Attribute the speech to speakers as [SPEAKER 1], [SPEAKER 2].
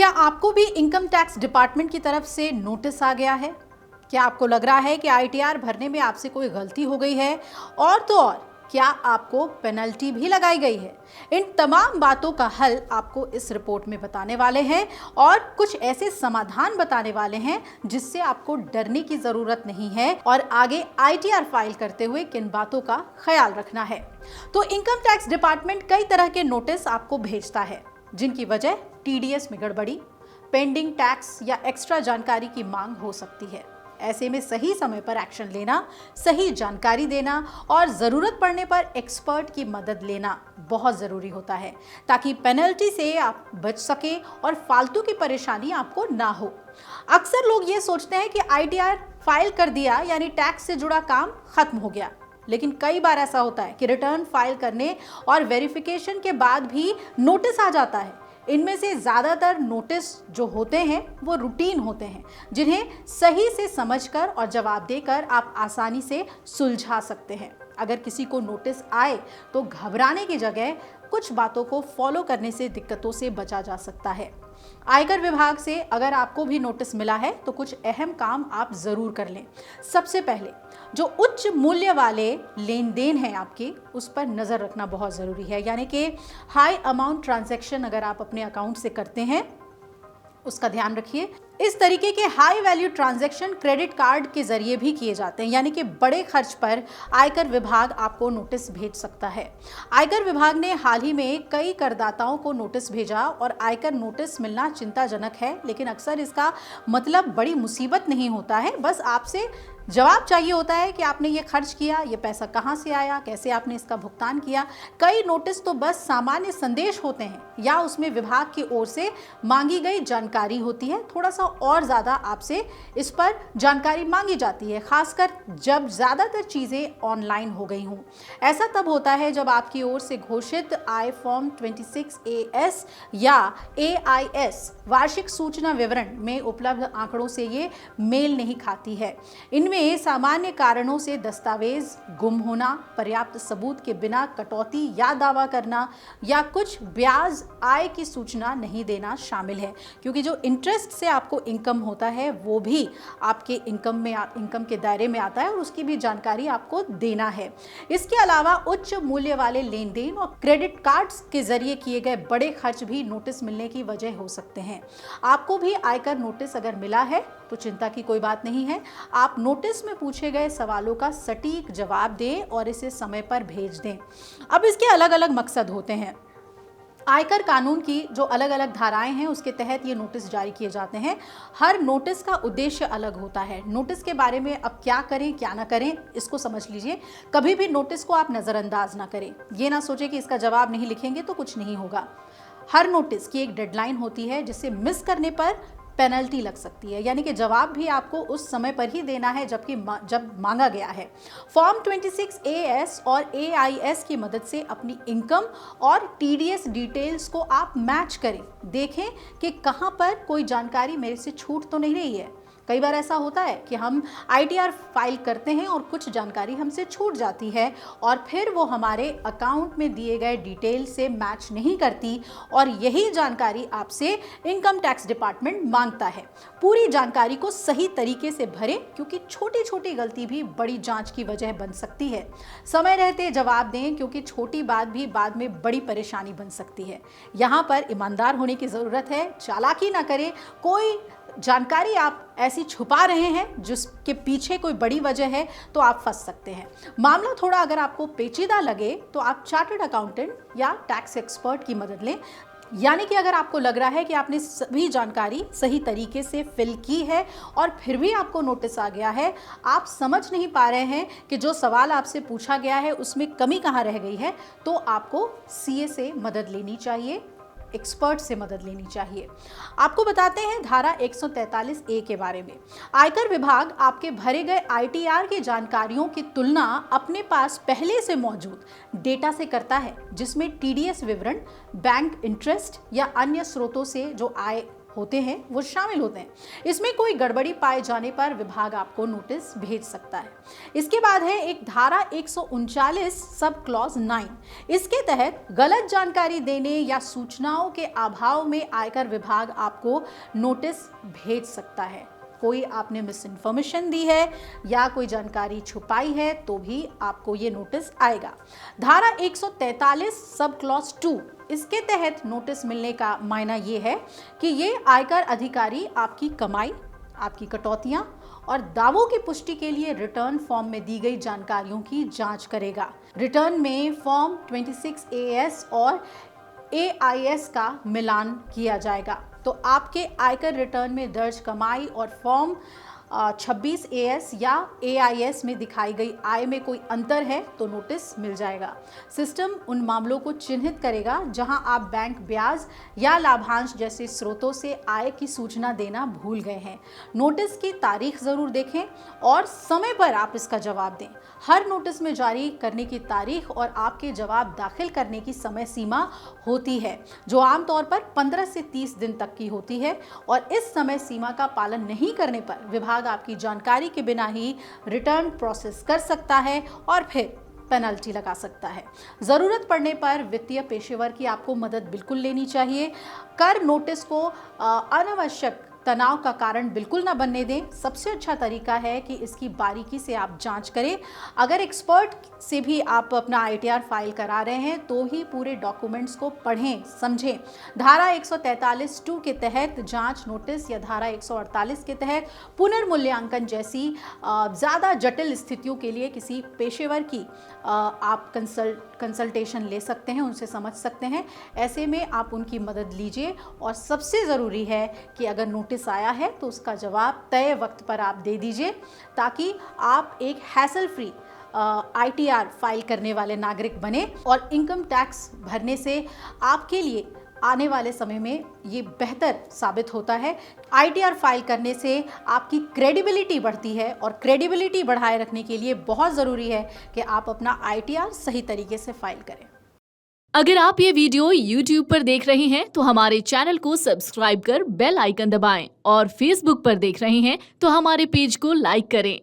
[SPEAKER 1] क्या आपको भी इनकम टैक्स डिपार्टमेंट की तरफ से नोटिस आ गया है? क्या आपको लग रहा है कि आईटीआर भरने में आपसे कोई गलती हो गई है? और तो और क्या आपको पेनल्टी भी लगाई गई है? इन तमाम बातों का हल आपको इस रिपोर्ट में बताने वाले हैं और कुछ ऐसे समाधान बताने वाले हैं जिससे आपको डरने की जरूरत नहीं है और आगे आईटीआर फाइल करते हुए किन बातों का ख्याल रखना है। तो इनकम टैक्स डिपार्टमेंट कई तरह के नोटिस आपको भेजता है जिनकी वजह टीडीएस में गड़बड़ी, पेंडिंग टैक्स या एक्स्ट्रा जानकारी की मांग हो सकती है। ऐसे में सही समय पर एक्शन लेना, सही जानकारी देना और ज़रूरत पड़ने पर एक्सपर्ट की मदद लेना बहुत ज़रूरी होता है ताकि पेनल्टी से आप बच सके और फालतू की परेशानी आपको ना हो। अक्सर लोग ये सोचते हैं कि आईटीआर फाइल कर दिया यानी टैक्स से जुड़ा काम खत्म हो गया, लेकिन कई बार ऐसा होता है कि रिटर्न फाइल करने और वेरिफिकेशन के बाद भी नोटिस आ जाता है। इनमें से ज़्यादातर नोटिस जो होते हैं वो रूटीन होते हैं जिन्हें सही से समझकर और जवाब देकर आप आसानी से सुलझा सकते हैं। अगर किसी को नोटिस आए तो घबराने की जगह कुछ बातों को फॉलो करने से दिक्कतों से बचा जा सकता है। आयकर विभाग से अगर आपको भी नोटिस मिला है तो कुछ अहम काम आप जरूर कर लें। सबसे पहले जो उच्च मूल्य वाले लेन देन है आपके, उस पर नजर रखना बहुत जरूरी है, यानी कि हाई अमाउंट ट्रांजैक्शन अगर आप अपने अकाउंट से करते हैं उसका ध्यान रखिए। इस तरीके के high value transaction credit card के जरिए भी किए जाते हैं, यानी कि बड़े खर्च पर आयकर विभाग आपको नोटिस भेज सकता है। आयकर विभाग ने हाल ही में कई करदाताओं को नोटिस भेजा और आयकर नोटिस मिलना चिंताजनक है, लेकिन अक्सर इसका मतलब बड़ी मुसीबत नहीं होता है। बस आपसे जवाब चाहिए होता है कि आपने ये खर्च किया, ये पैसा कहाँ से आया, कैसे आपने इसका भुगतान किया। कई नोटिस तो बस सामान्य संदेश होते हैं या उसमें विभाग की ओर से मांगी गई जानकारी होती है। थोड़ा सा और ज़्यादा आपसे इस पर जानकारी मांगी जाती है, खासकर जब ज़्यादातर चीज़ें ऑनलाइन हो गई हों। ऐसा तब होता है जब आपकी ओर से घोषित आय फॉर्म 26AS या AIS वार्षिक सूचना विवरण में उपलब्ध आंकड़ों से ये मेल नहीं खाती है। इनमें सामान्य कारणों से दस्तावेज गुम होना, पर्याप्त सबूत के बिना कटौती या दावा करना या कुछ ब्याज आय की सूचना नहीं देना शामिल है, क्योंकि जो इंटरेस्ट से आपको इनकम होता है वो भी आपके इनकम के दायरे में आता है और उसकी भी जानकारी आपको देना है। इसके अलावा उच्च मूल्य वाले लेन देन और क्रेडिट कार्ड्स के जरिए किए गए बड़े खर्च भी नोटिस मिलने की वजह हो सकते हैं। आपको भी आयकर नोटिस अगर मिला है तो चिंता की कोई बात नहीं है। आप नोटिस में पूछे गए सवालों का सटीक जवाब दें और इसे समय पर भेज दें। अब इसके अलग अलग मकसद होते हैं। आयकर कानून की जो अलग अलग धाराएं हैं उसके तहत ये नोटिस जारी किए जाते हैं। हर नोटिस का उद्देश्य अलग होता है। नोटिस के बारे में अब क्या करें क्या ना करें इसको समझ लीजिए। कभी भी नोटिस को आप नज़रअंदाज ना करें। ये ना सोचें कि इसका जवाब नहीं लिखेंगे तो कुछ नहीं होगा। हर नोटिस की एक डेडलाइन होती है जिसे मिस करने पर पेनल्टी लग सकती है, यानी कि जवाब भी आपको उस समय पर ही देना है जब मांगा गया है। फॉर्म 26AS और AIS की मदद से अपनी इनकम और टीडीएस डिटेल्स को आप मैच करें। देखें कि कहां पर कोई जानकारी मेरे से छूट तो नहीं रही है। कई बार ऐसा होता है कि हम आईटीआर फाइल करते हैं और कुछ जानकारी हमसे छूट जाती है और फिर वो हमारे अकाउंट में दिए गए डिटेल से मैच नहीं करती और यही जानकारी आपसे इनकम टैक्स डिपार्टमेंट मांगता है। पूरी जानकारी को सही तरीके से भरें, क्योंकि छोटी छोटी गलती भी बड़ी जांच की वजह बन सकती है। समय रहते जवाब दें, क्योंकि छोटी बात भी बाद में बड़ी परेशानी बन सकती है। यहाँ पर ईमानदार होने की ज़रूरत है, चालाकी ना करें। कोई जानकारी आप ऐसी छुपा रहे हैं जिसके पीछे कोई बड़ी वजह है तो आप फंस सकते हैं। मामला थोड़ा अगर आपको पेचीदा लगे तो आप चार्टर्ड अकाउंटेंट या टैक्स एक्सपर्ट की मदद लें, यानी कि अगर आपको लग रहा है कि आपने सभी जानकारी सही तरीके से फिल की है और फिर भी आपको नोटिस आ गया है, आप समझ नहीं पा रहे हैं कि जो सवाल आपसे पूछा गया है उसमें कमी कहाँ रह गई है, तो आपको सीए से मदद लेनी चाहिए, एक्सपर्ट से मदद लेनी चाहिए। आपको बताते हैं धारा 143A के बारे में। आयकर विभाग आपके भरे गए आईटीआर की जानकारियों की तुलना अपने पास पहले से मौजूद डेटा से करता है, जिसमें टीडीएस विवरण, बैंक इंटरेस्ट या अन्य स्रोतों से जो आय होते हैं वो शामिल होते हैं। इसमें कोई गड़बड़ी पाए जाने पर विभाग आपको नोटिस भेज सकता है। इसके बाद है एक धारा 139 सब क्लॉज 9। इसके तहत गलत जानकारी देने या सूचनाओं के अभाव में आयकर विभाग आपको नोटिस भेज सकता है। कोई आपने मिस इन्फॉर्मेशन दी है या कोई जानकारी छुपाई है तो भी आपको ये नोटिस आएगा। धारा 143 सब क्लॉज 2, इसके तहत नोटिस मिलने का मायना ये है कि ये आयकर अधिकारी आपकी कमाई, आपकी कटौतियां और दावों की पुष्टि के लिए रिटर्न फॉर्म में दी गई जानकारियों की जांच करेगा। रिटर्न में फॉर्म 26 AS और AIS का मिलान किया जाएगा। तो आपके आयकर रिटर्न में दर्ज कमाई और फॉर्म 26 AS या AIS में दिखाई गई आय में कोई अंतर है तो नोटिस मिल जाएगा। सिस्टम उन मामलों को चिन्हित करेगा जहां आप बैंक ब्याज या लाभांश जैसे स्रोतों से आय की सूचना देना भूल गए हैं। नोटिस की तारीख जरूर देखें और समय पर आप इसका जवाब दें। हर नोटिस में जारी करने की तारीख और आपके जवाब दाखिल करने की समय सीमा होती है, जो आमतौर पर 15 से 30 दिन तक की होती है और इस समय सीमा का पालन नहीं करने पर विभाग आपकी जानकारी के बिना ही रिटर्न प्रोसेस कर सकता है और फिर पेनल्टी लगा सकता है। जरूरत पड़ने पर वित्तीय पेशेवर की आपको मदद बिल्कुल लेनी चाहिए। कर नोटिस को अनावश्यक तनाव का कारण बिल्कुल ना बनने दें। सबसे अच्छा तरीका है कि इसकी बारीकी से आप जांच करें। अगर एक्सपर्ट से भी आप अपना ITR फाइल करा रहे हैं तो ही पूरे डॉक्यूमेंट्स को पढ़ें, समझें। धारा 143(2) के तहत जांच नोटिस या धारा 148 के तहत पुनर्मूल्यांकन जैसी ज़्यादा जटिल स्थितियों के लिए किसी पेशेवर की आप कंसल्टेशन ले सकते हैं, उनसे समझ सकते हैं। ऐसे में आप उनकी मदद लीजिए और सबसे ज़रूरी है कि अगर नोटिस आया है तो उसका जवाब तय वक्त पर आप दे दीजिए ताकि आप एक हैसल फ्री ITR फाइल करने वाले नागरिक बने और इनकम टैक्स भरने से आपके लिए आने वाले समय में ये बेहतर साबित होता है। ITR फाइल करने से आपकी क्रेडिबिलिटी बढ़ती है और क्रेडिबिलिटी बढ़ाए रखने के लिए बहुत ज़रूरी है कि आप अपना ITR सही तरीके से फाइल करें।
[SPEAKER 2] अगर आप ये वीडियो YouTube पर देख रहे हैं तो हमारे चैनल को सब्सक्राइब कर बेल आइकन दबाएं और Facebook पर देख रहे हैं तो हमारे पेज को लाइक करें।